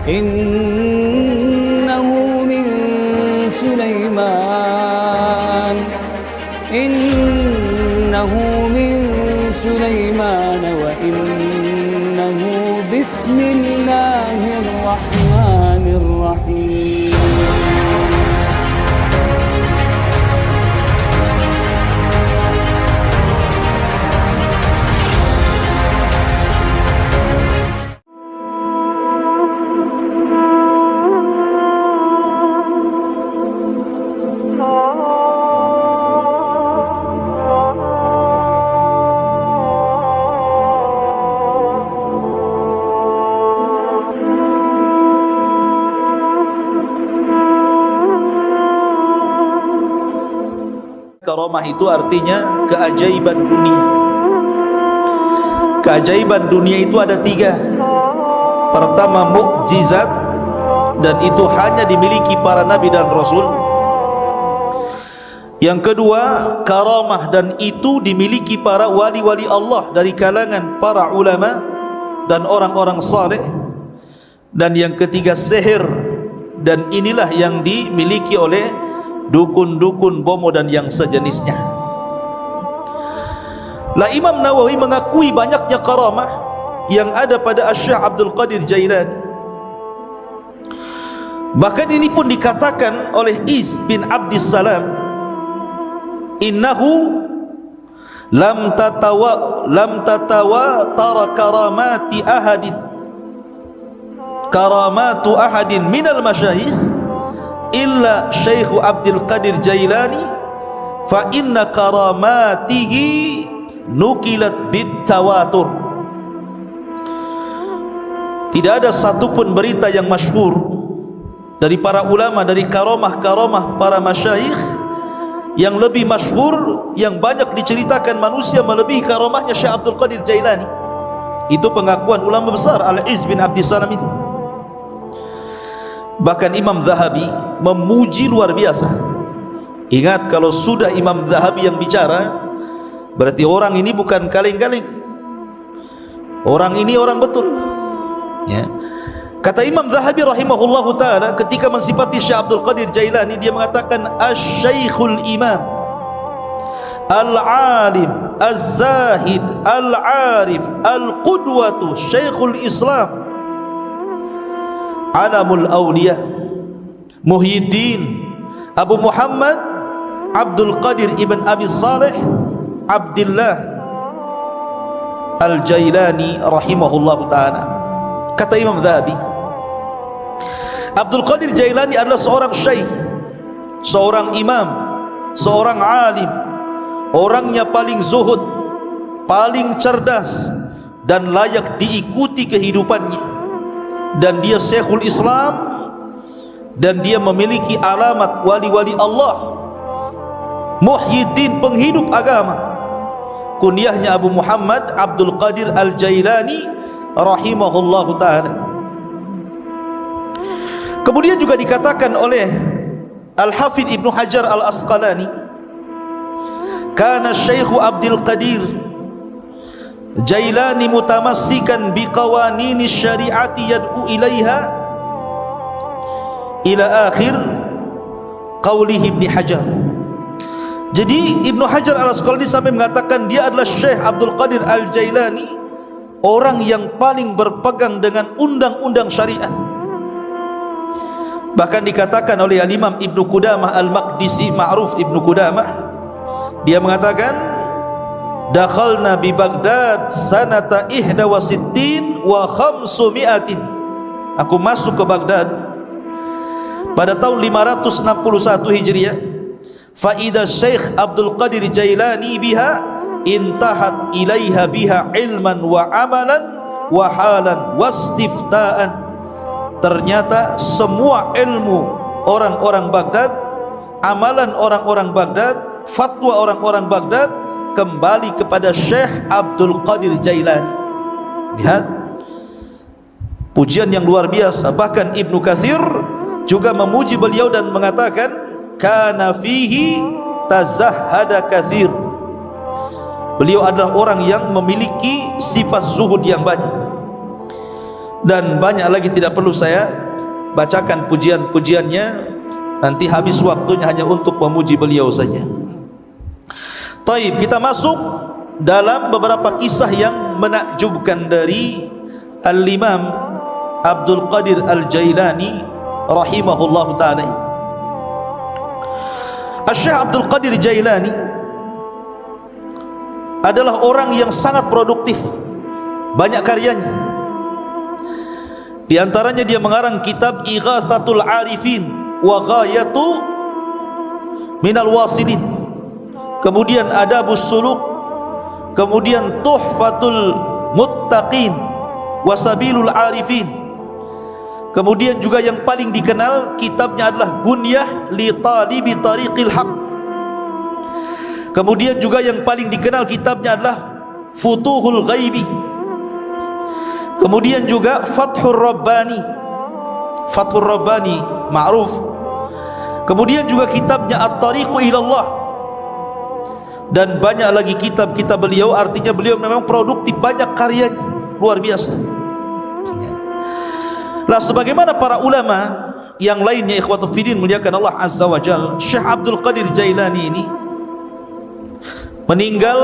innahu min Sulaiman wa innahu bismillahirrahmanirrahim. Karamah itu artinya keajaiban dunia. Keajaiban dunia itu ada 3. Pertama, mukjizat, dan itu hanya dimiliki para nabi dan rasul. Yang kedua, karamah, dan itu dimiliki para wali-wali Allah dari kalangan para ulama dan orang-orang saleh. Dan yang ketiga, sihir, dan inilah yang dimiliki oleh dukun-dukun, bomo dan yang sejenisnya. Lah Imam Nawawi mengakui banyaknya karamah yang ada pada Syekh Abdul Qadir Jailani. Bahkan ini pun dikatakan oleh Iz bin Abdis Salam, innahu lam tatawa tara karamatu ahadin minal masyayikh illa Syekh Abdul Qadir Jailani, fa inna karamatihi nukilat bitawatur. Tidak ada satupun berita yang masyhur dari para ulama dari karamah-karamah para masyayikh yang lebih masyhur, yang banyak diceritakan manusia melebihi karamahnya Syekh Abdul Qadir Jailani. Itu pengakuan ulama besar Al-Izz bin Abdis Salam itu. Bahkan Imam Zahabi memuji luar biasa. Ingat, kalau sudah Imam Zahabi yang bicara, berarti orang ini bukan kaleng-kaleng. Orang ini orang betul, ya. Kata Imam Zahabi rahimahullahu ta'ala ketika mensifati Syekh Abdul Qadir Jailani, dia mengatakan Asy-Syaikhul Imam Al-Alim Az-Zahid Al-Arif Al-Qudwatu Syekhul Islam Alamul Awliya Muhyiddin Abu Muhammad Abdul Qadir ibn Abi Saleh Abdullah Al-Jailani rahimahullahu ta'ala. Kata Imam Zahabi, Abdul Qadir Jailani adalah seorang syekh, seorang imam, seorang alim, orangnya paling zuhud, paling cerdas, dan layak diikuti kehidupannya. Dan dia Syekhul Islam, dan dia memiliki alamat wali-wali Allah, Muhyiddin, penghidup agama. Kunyahnya Abu Muhammad Abdul Qadir Al-Jailani rahimahullahu ta'ala. Kemudian juga dikatakan oleh Al-Hafidh Ibnu Hajar Al-Asqalani, kana Syekh Abdul Qadir Jailani mutamassikan biqawanini syariati yad'u ilaiha ila akhir qawlihi Ibnu Hajar. Jadi Ibnu Hajar Al-Asqalani sampai mengatakan dia adalah Syekh Abdul Qadir Al-Jailani, orang yang paling berpegang dengan undang-undang syariat. Bahkan dikatakan oleh Al-Imam Ibnu Qudamah Al-Maqdisi, Ma'ruf Ibnu Qudamah, dia mengatakan dakhalna bi Baghdad sanata 61 wa 500. Aku masuk ke Baghdad pada tahun 561 Hijriah. Fa idza Syekh Abdul Qadir Jailani biha intahat ilaiha biha ilman wa amalan wa halan wastiftaan. Ternyata semua ilmu orang-orang Baghdad, amalan orang-orang Baghdad, fatwa orang-orang Baghdad kembali kepada Syekh Abdul Qadir Jailani. Lihat pujian yang luar biasa. Bahkan Ibnu Katsir juga memuji beliau dan mengatakan kana fihi tazahhada katsir. Beliau adalah orang yang memiliki sifat zuhud yang banyak. dan banyak lagi tidak perlu saya bacakan pujian-pujiannya, nanti habis waktunya hanya untuk memuji beliau saja. Taib, kita masuk dalam beberapa kisah yang menakjubkan dari Al-Imam Abdul Qadir Al-Jailani rahimahullahu ta'ala. Syekh Abdul Qadir Jailani adalah orang yang sangat produktif, banyak karyanya. Di antaranya dia mengarang kitab Ighatsatul Arifin wa Ghayatu Minal Wasilin, kemudian Adabus Suluk, kemudian Tuhfatul Muttaqin wa Sabilul Arifin, kemudian juga yang paling dikenal kitabnya adalah Gunyah li Talibi Tariqil Haq, kemudian juga yang paling dikenal kitabnya adalah Futuhul Ghaibi, kemudian juga Fathur Rabbani, Fathur Rabbani ma'ruf, kemudian juga kitabnya At-Tariqu Ilallah, dan banyak lagi kitab-kitab beliau. Artinya beliau memang produktif, banyak karyanya, luar biasa. Lah sebagaimana para ulama yang lainnya, ikhwatu fiddin muliakan Allah Azza wa Jalla, Syekh Abdul Qadir Jailani ini meninggal,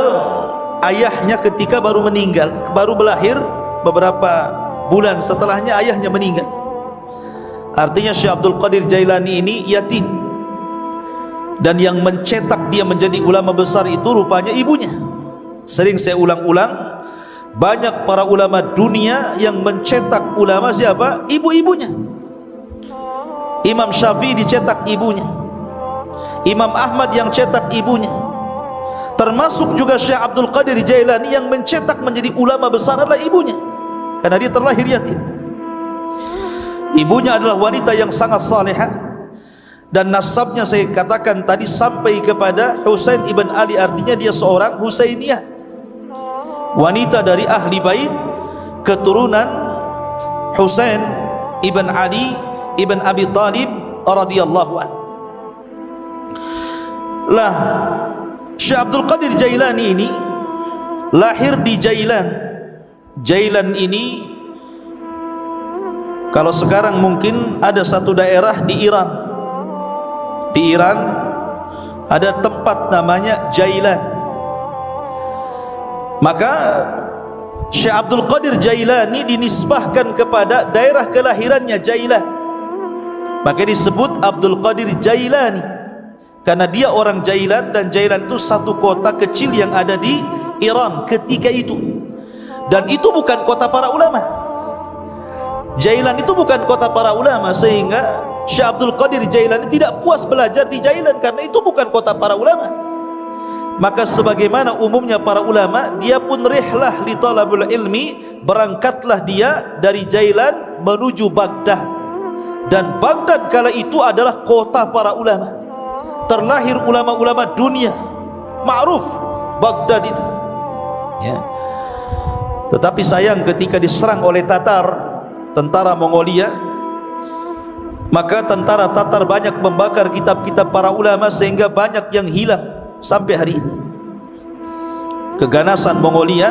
ayahnya ketika baru meninggal, baru belahir beberapa bulan setelahnya ayahnya meninggal. Artinya Syekh Abdul Qadir Jailani ini yatim, dan yang mencetak dia menjadi ulama besar itu rupanya ibunya. Sering saya ulang-ulang, banyak para ulama dunia yang mencetak ulama siapa? Ibu-ibunya. Imam Syafi'i dicetak ibunya, Imam Ahmad yang cetak ibunya, termasuk juga Syekh Abdul Qadir Jailani yang mencetak menjadi ulama besar adalah ibunya, karena dia terlahir yatim. Ibunya adalah wanita yang sangat salihah, dan nasabnya saya katakan tadi sampai kepada Husain ibn Ali, artinya dia seorang Husainiyah, wanita dari ahli bait, keturunan Husain ibn Ali ibn Abi Talib radhiyallahu anhu. Lah Syekh Abdul Qadir Jailani ini lahir di Jailan. Jailan ini kalau sekarang mungkin ada satu daerah di Iran. Di Iran ada tempat namanya Jailan. Maka Syekh Abdul Qadir Jailani dinisbahkan kepada daerah kelahirannya Jailan. Maka disebut Abdul Qadir Jailani karena dia orang Jailan, dan Jailan itu satu kota kecil yang ada di Iran ketika itu. Dan itu bukan kota para ulama. Jailan itu bukan kota para ulama, sehingga Syekh Abdul Qadir Jailani tidak puas belajar di Jailan karena itu bukan kota para ulama. Maka sebagaimana umumnya para ulama, dia pun rihlah li talabul ilmi, berangkatlah dia dari Jailan menuju Baghdad. Dan Baghdad kala itu adalah kota para ulama, terlahir ulama-ulama dunia, ma'ruf Baghdad itu ya. Tetapi sayang ketika diserang oleh Tatar, tentara Mongolia, maka tentara Tatar banyak membakar kitab-kitab para ulama sehingga banyak yang hilang sampai hari ini. Keganasan Mongolia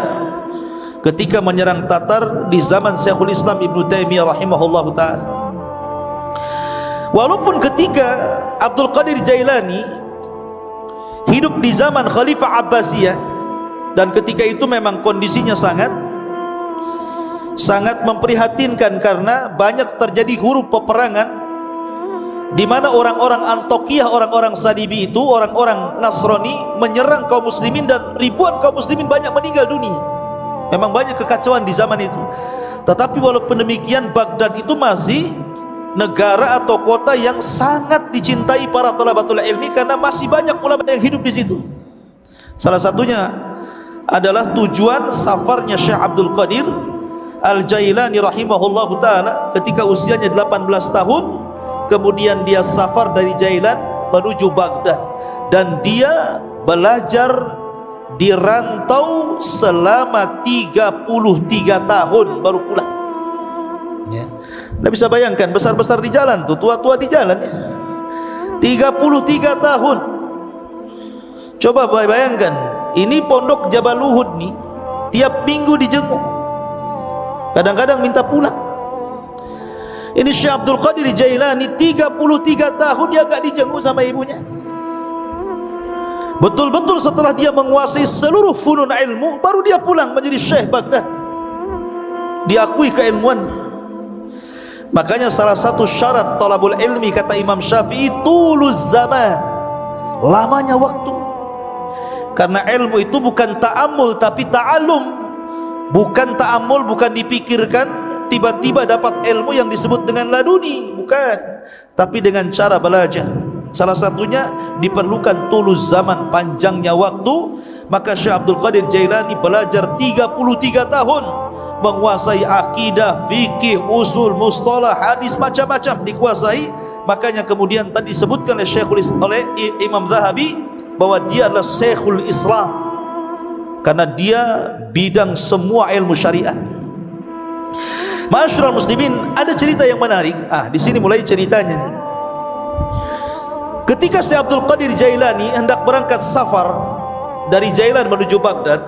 ketika menyerang Tatar di zaman Syekhul Islam Ibnu Taimiyah rahimahullahu ta'ala. Walaupun ketika Abdul Qadir Jailani hidup di zaman Khalifah Abbasiyah, dan ketika itu memang kondisinya sangat memprihatinkan karena banyak terjadi huru peperangan, di mana orang-orang Antokiyah, orang-orang Salibi itu, orang-orang Nasrani menyerang kaum muslimin, dan ribuan kaum muslimin banyak meninggal dunia. Memang banyak kekacauan di zaman itu. Tetapi walaupun demikian, Baghdad itu masih negara atau kota yang sangat dicintai para thalabatul ilmi karena masih banyak ulama yang hidup di situ. Salah satunya adalah tujuan safarnya Syekh Abdul Qadir Al-Jailani rahimahullahu ta'ala ketika usianya 18 tahun. Kemudian dia safar dari Jailan menuju Baghdad, dan dia belajar di rantau selama 33 tahun baru pulang ya. Anda bisa bayangkan, besar-besar di jalan tuh, tua-tua di jalan ya. 33 tahun. Coba bayangkan, ini pondok Jabal Uhud nih, tiap minggu dijenguk, kadang-kadang minta pulang Ini Syekh Abdul Qadir Jailani 33 tahun dia enggak dijenguk sama ibunya. Betul-betul setelah dia menguasai seluruh funun ilmu, baru dia pulang menjadi Syekh Baghdad, diakui keilmuannya. Makanya salah satu syarat talabul ilmi kata Imam Syafi'i, tuluz zaman, lamanya waktu. Karena ilmu itu bukan ta'ammul tapi ta'allum. Bukan ta'ammul, bukan dipikirkan tiba-tiba dapat ilmu yang disebut dengan laduni, bukan, tapi dengan cara belajar. Salah satunya diperlukan tuluz zaman, panjangnya waktu. Maka Syekh Abdul Qadir Jailani belajar 33 tahun, menguasai akidah, fikih, usul, mustalah, hadis, macam-macam dikuasai. Makanya kemudian tadi disebutkan oleh Imam Zahabi bahwa dia adalah Syekhul Islam, karena dia bidang semua ilmu syariat. Ma'asyiral muslimin, ada cerita yang menarik. Di sini mulai ceritanya nih. Ketika Syekh Abdul Qadir Jailani hendak berangkat safar dari Jailan menuju Baghdad,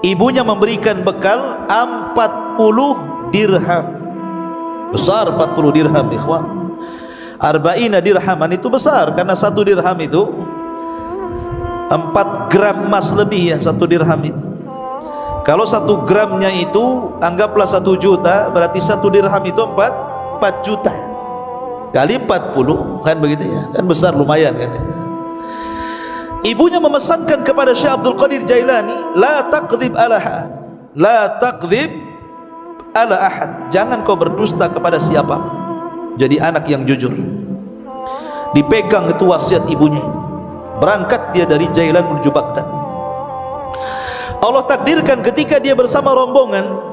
ibunya memberikan bekal 40 dirham. Besar 40 dirham, ikhwan. Arba'ina dirhaman itu besar, karena 1 dirham itu 4 gram emas lebih ya, 1 dirham itu. Kalau 1 gramnya itu anggaplah 1 juta, berarti 1 dirham itu 4 juta kali 40, kan begitu ya, kan besar, lumayan kan. Ibunya memesankan kepada Syekh Abdul Qadir Jailani, la taqdzib ala ahad, la taqdzib ala ahad, jangan kau berdusta kepada siapapun, jadi anak yang jujur. Dipegang itu wasiat ibunya itu. Berangkat dia dari Jailan menuju Baghdad. Allah takdirkan ketika dia bersama rombongan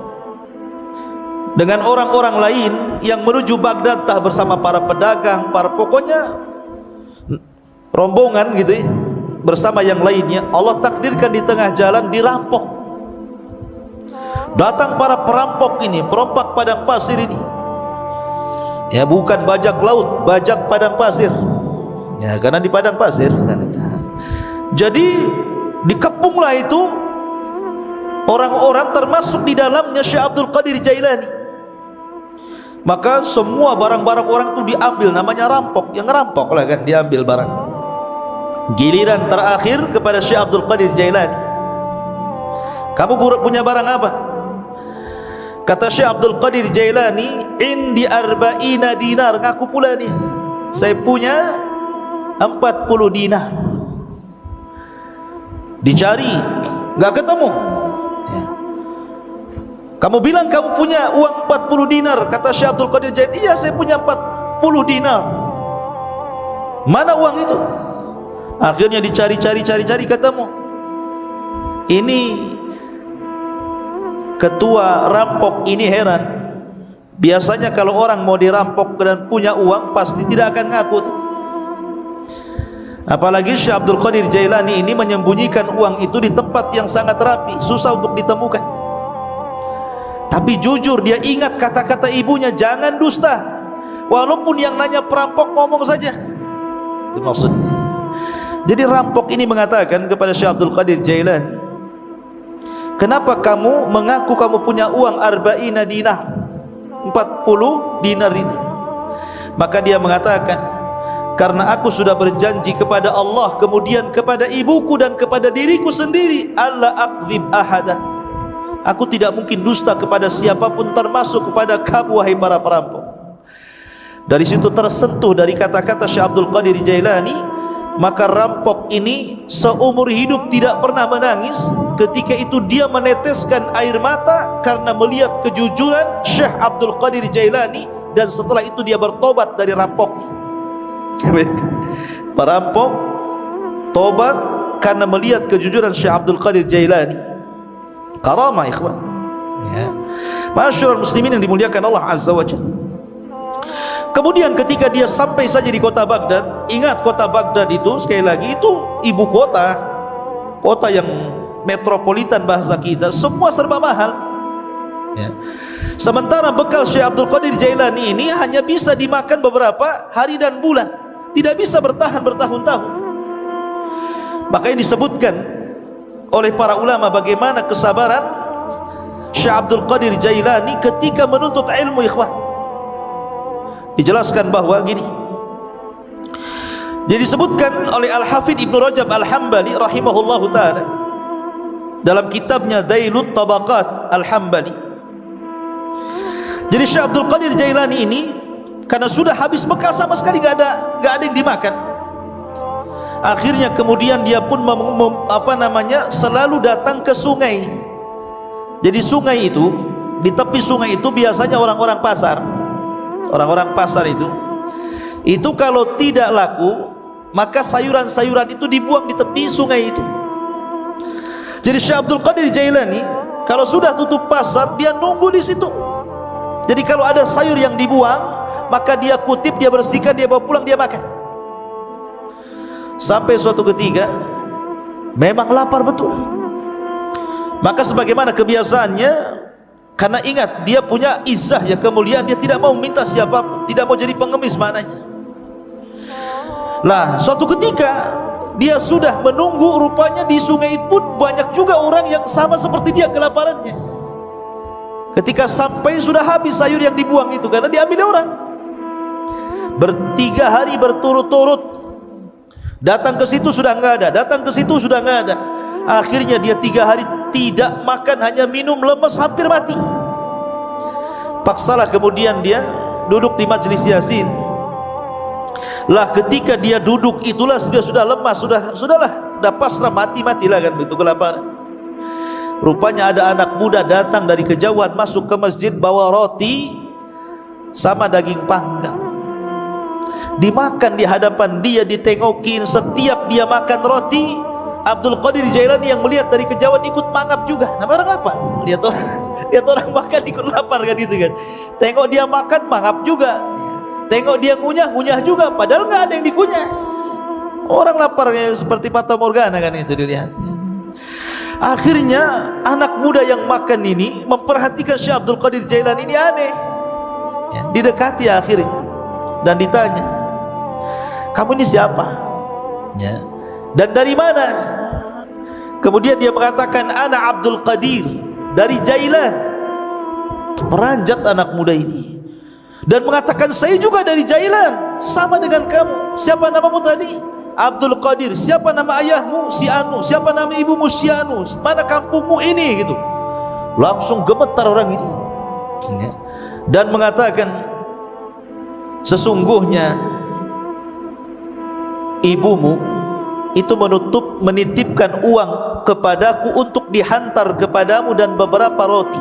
dengan orang-orang lain yang menuju Baghdad, entah bersama para pedagang, para pokoknya rombongan gitu ya, bersama yang lainnya, Allah takdirkan di tengah jalan dirampok. Datang para perampok ini, perompak padang pasir ini. Ya, bukan bajak laut, bajak padang pasir. Ya, karena di padang pasir kan itu. Jadi dikepunglah itu orang-orang, termasuk di dalamnya Syekh Abdul Qadir Jailani. Maka semua barang-barang orang itu diambil, namanya rampok. Yang ngerampok lah kan, diambil barangnya. Giliran terakhir kepada Syekh Abdul Qadir Jailani, kamu punya barang apa? Kata Syekh Abdul Qadir Jailani, indi arba'ina dinar. Ngaku pula nih, saya punya 40 dinar. Dicari, nggak ketemu. Kamu bilang kamu punya uang 40 dinar. Kata Syekh Abdul Qadir Jailani, iya saya punya 40 dinar. Mana uang itu? Akhirnya dicari-cari ketemu. Ini ketua rampok ini heran. Biasanya kalau orang mau dirampok dan punya uang, pasti tidak akan ngaku tuh. Apalagi Syekh Abdul Qadir Jailani ini menyembunyikan uang itu di tempat yang sangat rapi, susah untuk ditemukan. Tapi jujur dia ingat kata-kata ibunya, jangan dusta. Walaupun yang nanya perampok ngomong saja. Itu maksudnya. Jadi rampok ini mengatakan kepada Syekh Abdul Qadir Jailani, kenapa kamu mengaku kamu punya uang arba'ina dinar, 40 dinar itu? Maka dia mengatakan, karena aku sudah berjanji kepada Allah, kemudian kepada ibuku dan kepada diriku sendiri, alla aqdzib ahadan, aku tidak mungkin dusta kepada siapapun, termasuk kepada kamu wahai para perampok. Dari situ tersentuh dari kata-kata Syekh Abdul Qadir Jailani. Maka rampok ini seumur hidup tidak pernah menangis. Ketika itu dia meneteskan air mata karena melihat kejujuran Syekh Abdul Qadir Jailani. Dan setelah itu dia bertobat dari rampok. Perampok tobat karena melihat kejujuran Syekh Abdul Qadir Jailani. Karamah ikhwan ya. Ma'asyiral muslimin yang dimuliakan Allah Azza wa Jalla. Kemudian ketika dia sampai saja di kota Baghdad, ingat kota Baghdad itu sekali lagi itu ibu kota, kota yang metropolitan bahasa kita, semua serba mahal ya. Sementara bekal Syekh Abdul Qadir Jailani ini hanya bisa dimakan beberapa hari dan bulan, tidak bisa bertahan bertahun-tahun. Makanya disebutkan oleh para ulama bagaimana kesabaran Syekh Abdul Qadir Jailani ketika menuntut ilmu ikhwan. dijelaskan bahwa gini. Jadi disebutkan oleh Al-Hafidh Ibnu Rajab Al-Hambali rahimahullahu taala dalam kitabnya Dzailut Tabaqat Al-Hambali. Jadi Syekh Abdul Qadir Jailani ini karena sudah habis Mekah sama sekali gak ada yang dimakan. Akhirnya kemudian dia pun selalu datang ke sungai. Jadi sungai itu, di tepi sungai itu biasanya orang-orang pasar. Orang-orang pasar itu kalau tidak laku, maka sayuran-sayuran itu dibuang di tepi sungai itu. Jadi Syekh Abdul Qadir Jailani kalau sudah tutup pasar, dia nunggu di situ. Jadi kalau ada sayur yang dibuang, maka dia kutip, dia bersihkan, dia bawa pulang, dia makan. Sampai suatu ketika memang lapar betul. Maka sebagaimana kebiasaannya, karena ingat dia punya izzah ya, kemuliaan, dia tidak mau minta siapapun, tidak mau jadi pengemis maknanya. Lah suatu ketika dia sudah menunggu, rupanya di sungai pun banyak juga orang yang sama seperti dia kelaparannya. Ketika sampai sudah habis sayur yang dibuang itu karena diambil orang. 3 hari berturut-turut datang ke situ sudah enggak ada, datang ke situ sudah enggak ada. Akhirnya dia 3 hari tidak makan, hanya minum, lemes, hampir mati. Paksalah kemudian dia duduk di majelis Yasin. Lah ketika dia duduk itulah dia sudah lemas, sudahlah, dah pasrah, matilah kan begitu kelaparan. Rupanya ada anak muda datang dari kejauhan masuk ke masjid bawa roti sama daging panggang. Dimakan di hadapan dia, ditengokin. Setiap dia makan roti, Abdul Qadir Jailani yang melihat dari kejauhan ikut mangap juga. Nama orang lapar. Lihat orang makan ikut lapar kan gitu kan. Tengok dia makan mangap juga. Tengok dia ngunyah juga. Padahal nggak ada yang dikunyah. Orang lapar seperti Fata Morgana kan itu dilihat. Akhirnya anak muda yang makan ini memperhatikan Syekh Abdul Qadir Jailani ini aneh. Didekati akhirnya dan ditanya, kamu ini siapa? Ya. Dan dari mana? Kemudian dia mengatakan, ana Abdul Qadir dari Jailan. Peranjat anak muda ini dan mengatakan, saya juga dari Jailan, sama dengan kamu. Siapa namamu tadi? Abdul Qadir. Siapa nama ayahmu? Si Anu. Siapa nama ibumu? Si Anu. Mana kampungmu ini? Gitu. Langsung gemetar orang ini ya. Dan mengatakan, sesungguhnya ibumu itu menitipkan uang kepadaku untuk dihantar kepadamu dan beberapa roti.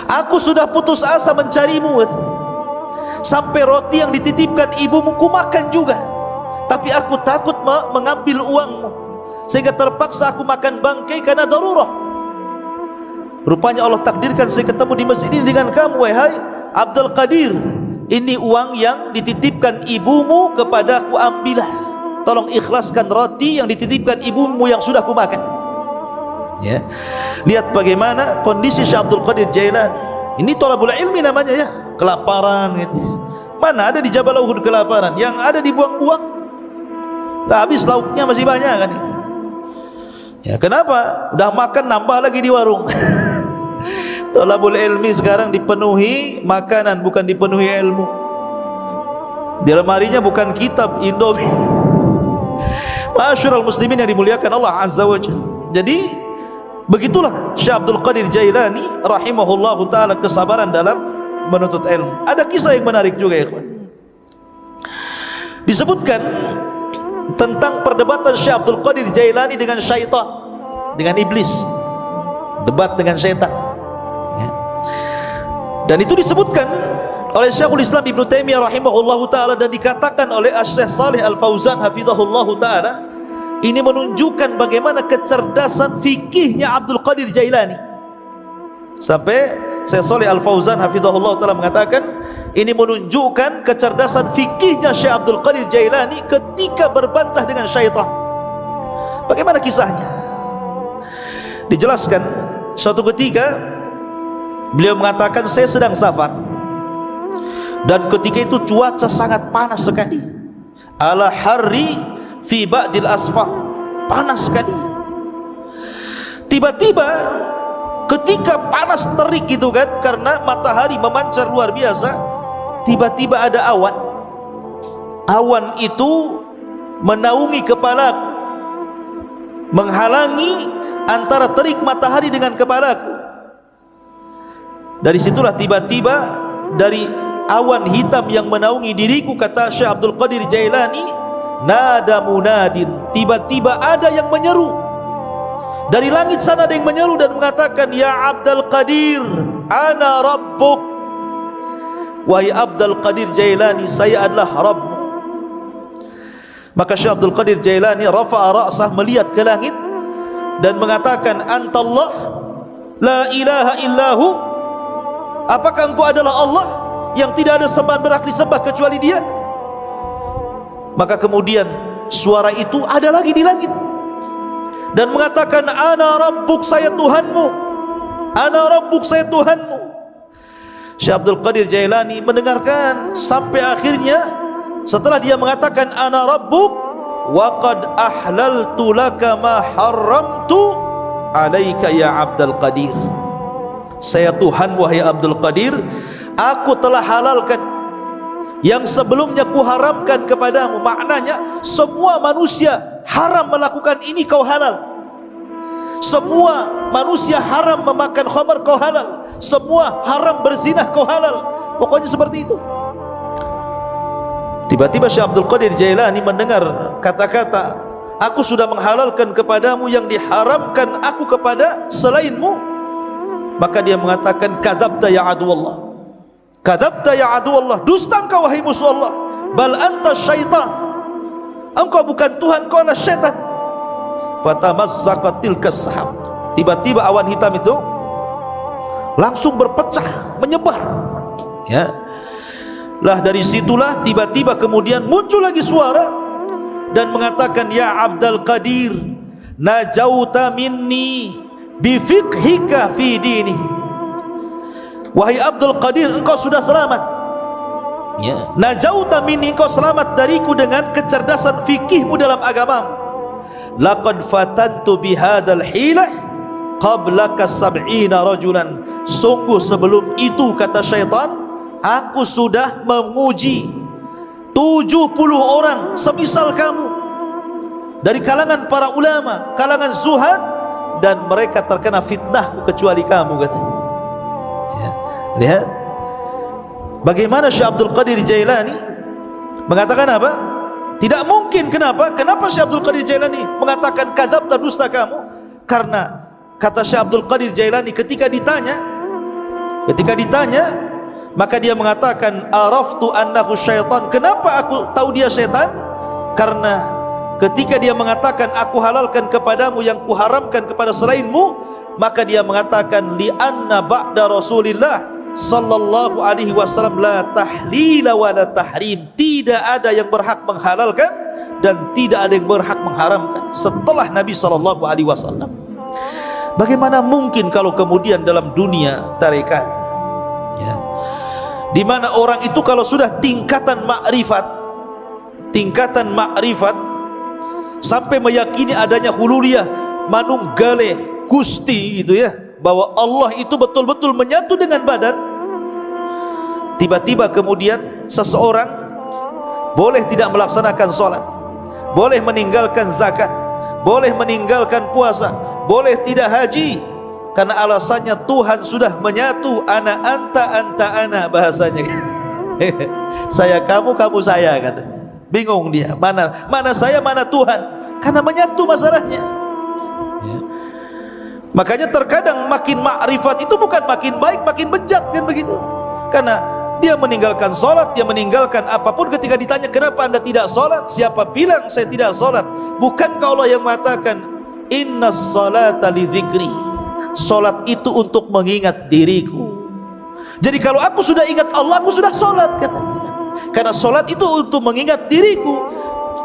Aku sudah putus asa mencarimu, sampai roti yang dititipkan ibumu ku makan juga, tapi aku takut mengambil uangmu, sehingga terpaksa aku makan bangkai karena darurah. Rupanya Allah takdirkan saya ketemu di masjid ini dengan kamu, wahai Abdul Qadir. Ini uang yang dititipkan ibumu kepadaku, ambillah. Tolong ikhlaskan roti yang dititipkan ibumu yang sudah kumakan. Ya. Lihat bagaimana kondisi Syekh Abdul Qadir Jailani. Ini thalabul ilmi namanya ya, kelaparan gitu. Mana ada di Jabal Uhud kelaparan, yang ada dibuang-buang. Tak habis lauknya masih banyak kan itu. Ya, kenapa? Udah makan nambah lagi di warung. Thalabul ilmi sekarang dipenuhi makanan, bukan dipenuhi ilmu. Di lemarinya bukan kitab, Indomie. Ma'asyiral muslimin yang dimuliakan Allah Azza wa Jalla. Jadi begitulah Syekh Abdul Qadir Jailani rahimahullahu taala kesabaran dalam menuntut ilmu. Ada kisah yang menarik juga ya kawan. Disebutkan tentang perdebatan Syekh Abdul Qadir Jailani dengan syaitan, dengan iblis. Debat dengan syaitan ya. Dan itu disebutkan oleh Syekhul Islam Ibnu Taimiyah rahimahullahu taala dan dikatakan oleh Asy-Syaikh Shalih Al-Fauzan hafizahullahu taala, ini menunjukkan bagaimana kecerdasan fikihnya Abdul Qadir Jailani. Sampai Syekh Shalih Al-Fauzan hafizahullahu taala mengatakan, ini menunjukkan kecerdasan fikihnya Syekh Abdul Qadir Jailani ketika berbantah dengan syaitan. Bagaimana kisahnya? Dijelaskan suatu ketika beliau mengatakan, saya sedang safar dan ketika itu cuaca sangat panas sekali, ala harri fi ba'dil asfar, panas sekali. Tiba-tiba ketika panas terik gitu kan, karena matahari memancar luar biasa, tiba-tiba ada awan. Awan itu menaungi kepalaku, menghalangi antara terik matahari dengan kepalaku. Dari situlah tiba-tiba dari awan hitam yang menaungi diriku, kata Syekh Abdul Qadir Jailani, nada munadin, tiba-tiba ada yang menyeru dari langit sana, ada yang menyeru dan mengatakan, ya Abdul Qadir, ana rabbuk. Wahai Abdul Qadir Jailani, saya adalah Rabbmu. Maka Syekh Abdul Qadir Jailani rafa'a ra'sah, melihat ke langit dan mengatakan, antallah la ilaha illahu, apakah engkau adalah Allah yang tidak ada sembahan berhak disembah kecuali Dia? Maka kemudian suara itu ada lagi di langit dan mengatakan, ana rabbuk, saya Tuhanmu, ana rabbuk, saya Tuhanmu. Syekh Abdul Qadir Jailani mendengarkan sampai akhirnya. Setelah dia mengatakan ana rabbuk wa qad ahlaltu laka ma haramtu alaika ya Abdul Qadir, saya Tuhan wahai Abdul Qadir, aku telah halalkan yang sebelumnya kuharamkan kepadamu. Maknanya semua manusia haram melakukan ini, kau halal. Semua manusia haram memakan khamar, kau halal. Semua haram berzinah, kau halal. Pokoknya seperti itu. Tiba-tiba Syekh Abdul Qadir Jailani mendengar kata-kata, aku sudah menghalalkan kepadamu yang diharamkan aku kepada selainmu. Maka dia mengatakan, kadzabta ya aduwallah, kadzabta ya aduwallah, dusta engkau wahai musuh Allah. Bal anta syaitan, engkau bukan Tuhan, kau adalah syaitan. Fatamazzaqat tilkas sahab, tiba-tiba awan hitam itu langsung berpecah, menyebar, ya. Lah dari situlah tiba-tiba kemudian muncul lagi suara dan mengatakan, ya Abdul Qadir, najauta minni bifiqhika fi dini, wahai Abdul Qadir, engkau sudah selamat, ya. Najauta minni, engkau selamat dariku dengan kecerdasan fikihmu dalam agamamu. Laqad fatantu bihadzal hilah qablaka sab'ina rajulan, sungguh sebelum itu, kata syaitan, aku sudah menguji 70 orang semisal kamu dari kalangan para ulama, kalangan zuhad, dan mereka terkena fitnahku kecuali kamu, katanya, ya. Lihat bagaimana Syekh Abdul Qadir Jailani mengatakan apa? Tidak mungkin. Kenapa? Kenapa Syekh Abdul Qadir Jailani mengatakan kadzabta, dusta kamu? Karena kata Syekh Abdul Qadir Jailani, ketika ditanya maka dia mengatakan, araftu annahu syaitan. Kenapa aku tahu dia syaitan? Karena ketika dia mengatakan aku halalkan kepadamu yang kuharamkan kepada selainmu, maka dia mengatakan, li anna ba'da Rasulillah sallallahu alaihi wasallam la tahlila wa la tahrim, tidak ada yang berhak menghalalkan dan tidak ada yang berhak mengharamkan setelah Nabi sallallahu alaihi wasallam. Bagaimana mungkin kalau kemudian dalam dunia tarekat, ya, di mana orang itu kalau sudah tingkatan makrifat sampai meyakini adanya hululiyah, manunggale gusti, gitu ya, bahwa Allah itu betul-betul menyatu dengan badan, tiba-tiba kemudian seseorang boleh tidak melaksanakan sholat, boleh meninggalkan zakat, boleh meninggalkan puasa, boleh tidak haji, karena alasannya Tuhan sudah menyatu, ana anta anta ana, bahasanya saya kamu, kamu saya, katanya. Bingung dia, mana saya, mana Tuhan, karena menyatu masalahnya, ya. Makanya terkadang makin makrifat itu bukan makin baik, makin bejat, kan begitu. Karena dia meninggalkan sholat, dia meninggalkan apapun. Ketika ditanya, kenapa anda tidak sholat? Siapa bilang saya tidak sholat? Bukankah Allah yang mengatakan, innas sholata li dzikri, sholat itu untuk mengingat diriku. Jadi kalau aku sudah ingat Allah, aku sudah sholat, katanya. Karena sholat itu untuk mengingat diriku.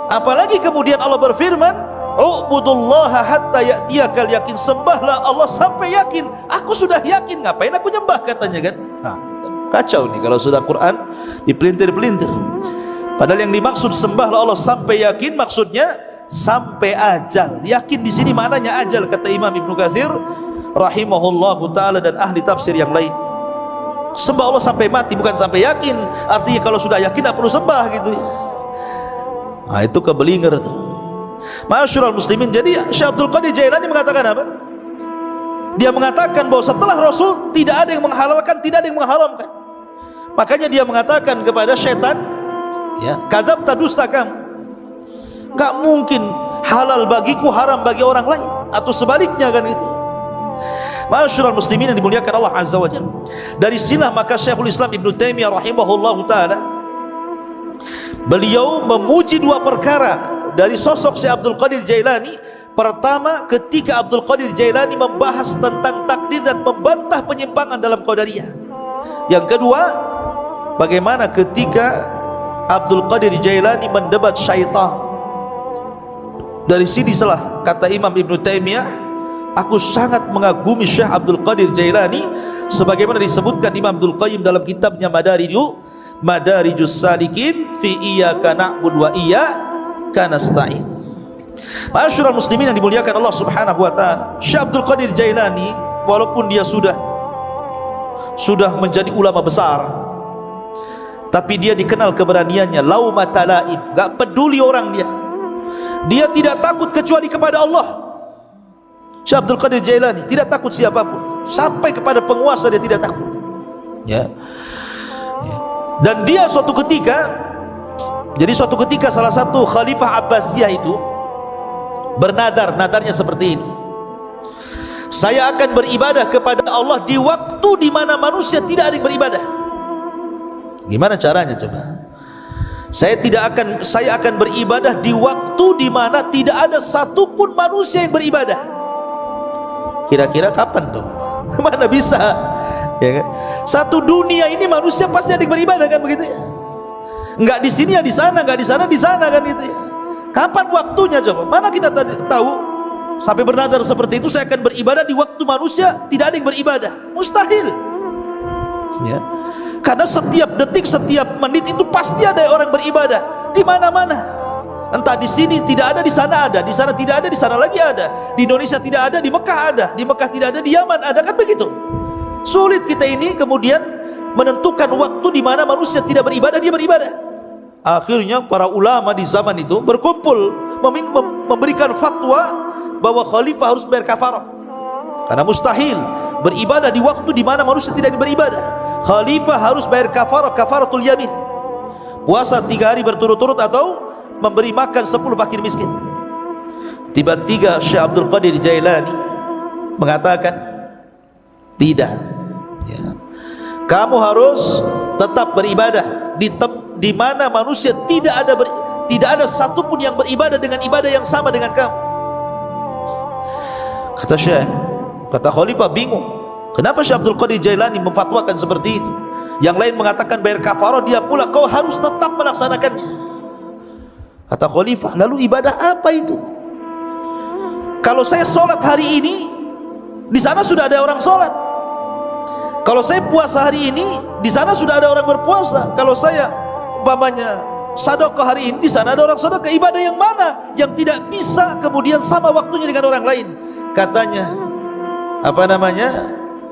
Apalagi kemudian Allah berfirman, u'budullaha hatta ya'tiyakal yakin, sembahlah Allah sampai yakin. Aku sudah yakin, ngapain aku nyembah, katanya, kan. Nah, kacau nih kalau sudah Quran dipelintir-pelintir. Padahal yang dimaksud sembahlah Allah sampai yakin, maksudnya sampai ajal. Yakin di sini maknanya ajal, kata Imam Ibnu Katsir rahimahullahu taala dan ahli tafsir yang lain. Sembah Allah sampai mati, bukan sampai yakin. Artinya kalau sudah yakin tak perlu sembah gitu ya. Nah, itu kebelinger tuh. Masyarul muslimin, jadi Syekh Abdul Qadir Jailani mengatakan apa? Dia mengatakan bahwa setelah Rasul tidak ada yang menghalalkan, tidak ada yang mengharamkan. Makanya dia mengatakan kepada syaitan, ya, kadzabta, dusta kamu. Enggak mungkin halal bagiku haram bagi orang lain, atau sebaliknya kan gitu. Masyarul muslimin yang dimuliakan Allah Azza wa Jalla. Dari sinilah maka Syekhul Islam Ibnu Taimiyah rahimahullahu taala beliau memuji dua perkara dari sosok Syekh Abdul Qadir Jailani. Pertama, ketika Abdul Qadir Jailani membahas tentang takdir dan membantah penyimpangan dalam Qadariyah. Yang kedua, bagaimana ketika Abdul Qadir Jailani mendebat syaitan. Dari sini salah kata Imam Ibnu Taimiyah, aku sangat mengagumi Syekh Abdul Qadir Jailani, sebagaimana disebutkan Imam Abdul Qayyim dalam kitabnya Madarijus Salikin fi iyyaka na'budu wa iyyaka nasta'in. Masyarul muslimin yang dimuliakan Allah Subhanahu wa taala, Syekh Abdul Qadir Jailani walaupun dia sudah menjadi ulama besar, tapi dia dikenal keberaniannya, laumata laim, enggak peduli orang dia tidak takut kecuali kepada Allah. Syekh Abdul Qadir Jailani tidak takut siapapun, sampai kepada penguasa dia tidak takut, ya. Dan dia suatu ketika salah satu Khalifah Abbasiyah itu bernadar, nadarnya seperti ini: saya akan beribadah kepada Allah di waktu di mana manusia tidak ada yang beribadah. Gimana caranya coba? Saya akan beribadah di waktu di mana tidak ada satupun manusia yang beribadah. Kira-kira kapan tuh? Mana bisa? Ya kan? Satu dunia ini manusia pasti ada yang beribadah kan begitu ya? Enggak di sini ya di sana, enggak di sana di sana kan gitu ya. Kapan waktunya coba? Mana kita tahu sampai bernadar seperti itu, saya akan beribadah di waktu manusia tidak ada yang beribadah. Mustahil. Ya. Karena setiap detik, setiap menit itu pasti ada orang beribadah di mana-mana. Entah di sini tidak ada, di sana ada, di sana tidak ada, di sana lagi ada. Di Indonesia tidak ada, di Mekah ada, di Mekah tidak ada, di Yaman ada, kan begitu. Sulit kita ini kemudian menentukan waktu di mana manusia tidak beribadah, dia beribadah. Akhirnya para ulama di zaman itu berkumpul memberikan fatwa bahwa khalifah harus bayar kafarah, karena mustahil beribadah di waktu di mana manusia tidak beribadah. Khalifah harus bayar kafarah, kafaratul yamin, puasa 3 hari berturut-turut atau memberi makan 10 fakir miskin. Tiba-tiba Syekh Abdul Qadir Jailani mengatakan, tidak ya, kamu harus tetap beribadah di mana manusia tidak ada satupun yang beribadah dengan ibadah yang sama dengan kamu. Kata Khalifah bingung, kenapa Syekh Abdul Qadir Jailani memfatwakan seperti itu? Yang lain mengatakan bayar kafarah, dia pula kau harus tetap melaksanakannya. Kata Khalifah, lalu ibadah apa itu? Kalau saya sholat hari ini, di sana sudah ada orang sholat. Kalau saya puasa hari ini, di sana sudah ada orang berpuasa. Kalau saya umpamanya sedekah hari ini, di sana ada orang sedekah. Ibadah yang mana yang tidak bisa kemudian sama waktunya dengan orang lain? Katanya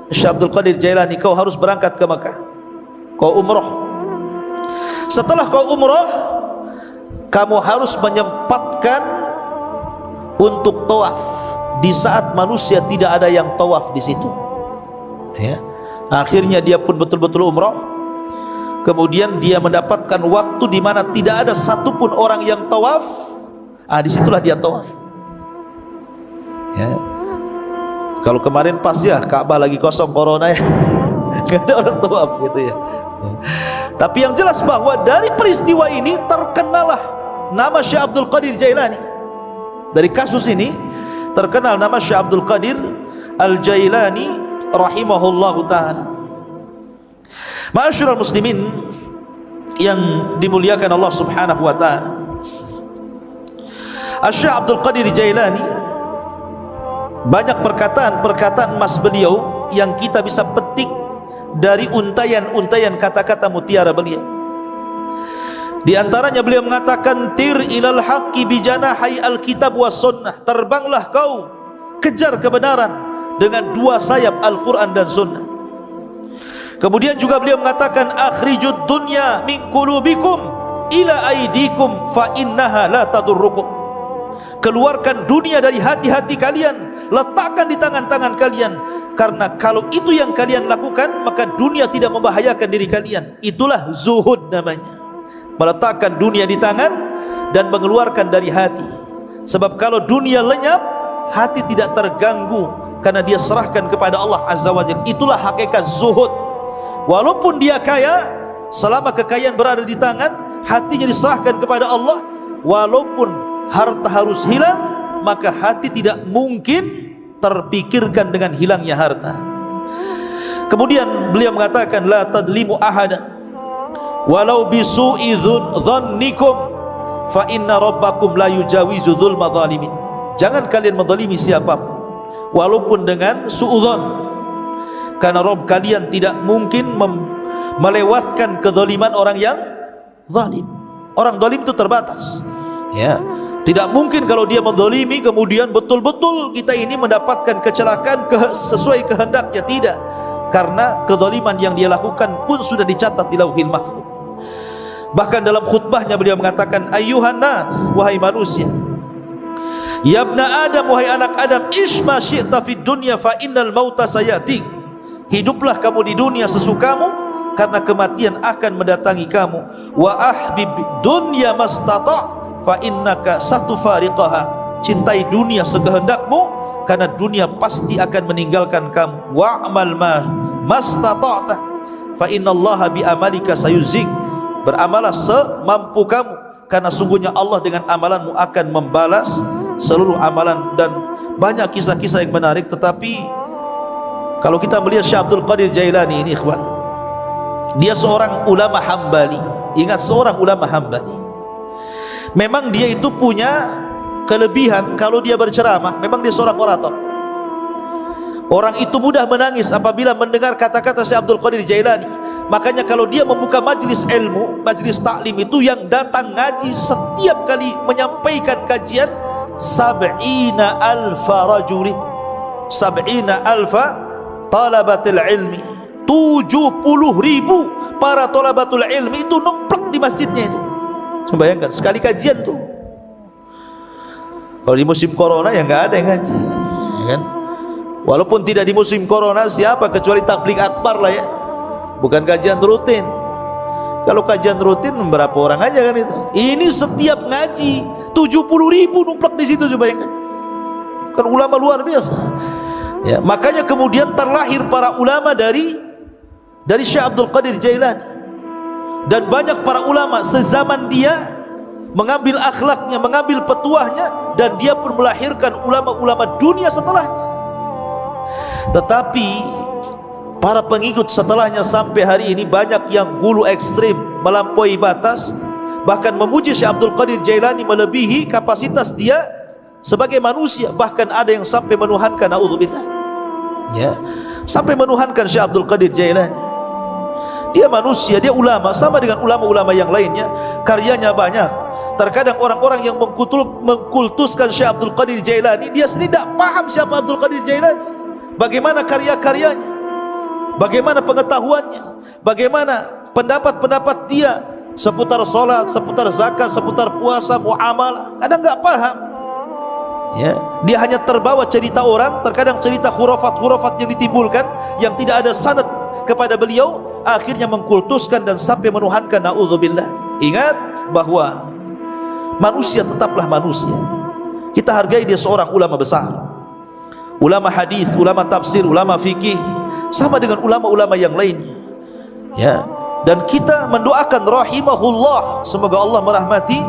Syekh Abdul Qadir Jailani, kau harus berangkat ke Mekah, kau umroh. Setelah kau umroh, kamu harus menyempatkan untuk tawaf di saat manusia tidak ada yang tawaf di situ, ya. Akhirnya dia pun betul-betul umroh. Kemudian dia mendapatkan waktu di mana tidak ada satupun orang yang tawaf. Disitulah dia tawaf, ya. Kalau kemarin pas ya Ka'bah lagi kosong corona ya, nggak ada orang tawaf gitu ya. Tapi yang jelas bahwa dari peristiwa ini terkenalah nama Syekh Abdul Qadir Jailani. Dari kasus ini terkenal nama Syekh Abdul Qadir Al-Jailani rahimahullahu ta'ala. Ma'asyiral muslimin yang dimuliakan Allah subhanahu wa ta'ala, Syekh Abdul Qadir Jailani banyak perkataan-perkataan emas beliau yang kita bisa petik dari untayan-untayan kata-kata mutiara beliau. Di antaranya beliau mengatakan, tir ilal haqqi bijanahai alkitab was sunnah, terbanglah kau kejar kebenaran dengan 2 sayap Al-Quran dan Sunnah. Kemudian juga beliau mengatakan akhrijud dunya min qulubikum ila aidikum fa innaha la tadurrukum. Keluarkan dunia dari hati-hati kalian, letakkan di tangan-tangan kalian, karena kalau itu yang kalian lakukan maka dunia tidak membahayakan diri kalian. Itulah zuhud namanya, meletakkan dunia di tangan dan mengeluarkan dari hati. Sebab kalau dunia lenyap, hati tidak terganggu karena dia serahkan kepada Allah Azza wa Jalla. Itulah hakikat zuhud. Walaupun dia kaya, selama kekayaan berada di tangan, hatinya diserahkan kepada Allah. Walaupun harta harus hilang, maka hati tidak mungkin terpikirkan dengan hilangnya harta. Kemudian beliau mengatakan la tadlimu ahadan walau bisu'i dhannikum fa inna rabbakum la yujawizu dzulma zalimin. Jangan kalian menzalimi siapapun walaupun dengan suudzon, karena Rabb kalian tidak mungkin melewatkan kezaliman orang yang zalim. Orang zalim itu terbatas, ya. Tidak mungkin kalau dia menzalimi kemudian betul-betul kita ini mendapatkan kecelakaan sesuai kehendaknya. Tidak, karena kezaliman yang dia lakukan pun sudah dicatat di Lauhil Mahfuz. Bahkan dalam khutbahnya beliau mengatakan, ayyuhan nas, wahai manusia, ya ibna Adam, wahai anak Adam, isma syi'ta fid dunya fa innal mauta sayatik. Hiduplah kamu di dunia sesukamu, karena kematian akan mendatangi kamu. Wa ahbib dunya mastata' fa innaka satufariqaha. Cintai dunia sekehendakmu, karena dunia pasti akan meninggalkan kamu. Wa'mal ma mastata'ta fa innallaha bi amalika sayuzik. Beramalah semampu kamu, karena sungguhnya Allah dengan amalanmu akan membalas seluruh amalan. Dan banyak kisah-kisah yang menarik. Tetapi kalau kita melihat Syekh Abdul Qadir Jailani ini, ikhwan, dia seorang ulama Hambali. Ingat, seorang ulama Hambali. Memang dia itu punya kelebihan, kalau dia berceramah, memang dia seorang orator. Orang itu mudah menangis apabila mendengar kata-kata Syekh Abdul Qadir Jailani. Makanya kalau dia membuka majlis ilmu, majlis taklim itu, yang datang ngaji setiap kali menyampaikan kajian 70.000 rajulin, 70.000 talabatul ilmi, 70.000 para talabatul ilmi itu numplek di masjidnya itu. Coba bayangkan, sekali kajian tuh. Kalau di musim corona ya nggak ada yang ngaji, ya kan? Walaupun tidak di musim corona, siapa kecuali tabligh akbar lah ya, bukan kajian rutin. Kalau kajian rutin berapa orang aja kan itu. Ini setiap ngaji 70.000 numplek di situ, coba bayangkan. Kan ulama luar biasa. Ya, makanya kemudian terlahir para ulama dari Syekh Abdul Qadir Jailani. Dan banyak para ulama sezaman dia mengambil akhlaknya, mengambil petuahnya, dan dia pun melahirkan ulama-ulama dunia setelahnya. Tetapi para pengikut setelahnya sampai hari ini banyak yang gulu ekstrim, melampaui batas, bahkan memuji Syekh Abdul Qadir Jailani melebihi kapasitas dia sebagai manusia. Bahkan ada yang sampai menuhankan, naudzubillah, ya, sampai menuhankan Syekh Abdul Qadir Jailani. Dia manusia, dia ulama, sama dengan ulama-ulama yang lainnya, karyanya banyak. Terkadang orang-orang yang mengkultuskan Syekh Abdul Qadir Jailani, dia sendiri tidak paham siapa Abdul Qadir Jailani, bagaimana karya-karyanya, bagaimana pengetahuannya, bagaimana pendapat-pendapat dia seputar sholat, seputar zakat, seputar puasa, muamalah. Kadang nggak paham, ya. Dia hanya terbawa cerita orang, terkadang cerita khurafat-khurafat yang ditimbulkan yang tidak ada sanad kepada beliau, akhirnya mengkultuskan dan sampai menuhankan, naudzubillah. Ingat bahwa manusia tetaplah manusia. Kita hargai dia seorang ulama besar, ulama hadis, ulama tafsir, ulama fikih, sama dengan ulama-ulama yang lainnya, ya. Dan kita mendoakan rahimahullah, semoga Allah merahmati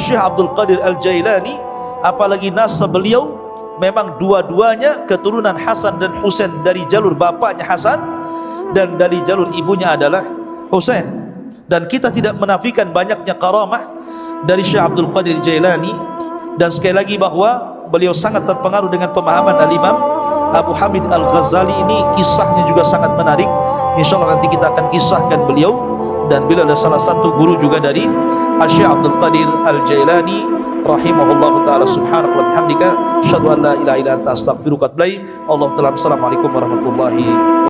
Syekh Abdul Qadir Al-Jailani. Apalagi nasab beliau memang dua-duanya keturunan Hasan dan Husain, dari jalur bapaknya Hasan dan dari jalur ibunya adalah Husain. Dan kita tidak menafikan banyaknya karamah dari Syekh Abdul Qadir Jailani. Dan sekali lagi bahwa beliau sangat terpengaruh dengan pemahaman Al-Imam Abu Hamid Al-Ghazali. Ini kisahnya juga sangat menarik. InsyaAllah nanti kita akan kisahkan beliau. Dan beliau adalah salah satu guru juga dari Syekh Abdul Qadir Al-Jailani rahimahullahu ta'ala. Subhanallah wa bihamdika, asyhadu an la ilaha illa anta, astaghfiruka wa atubu ilaik. Allahu ta'ala. Assalamualaikum warahmatullahi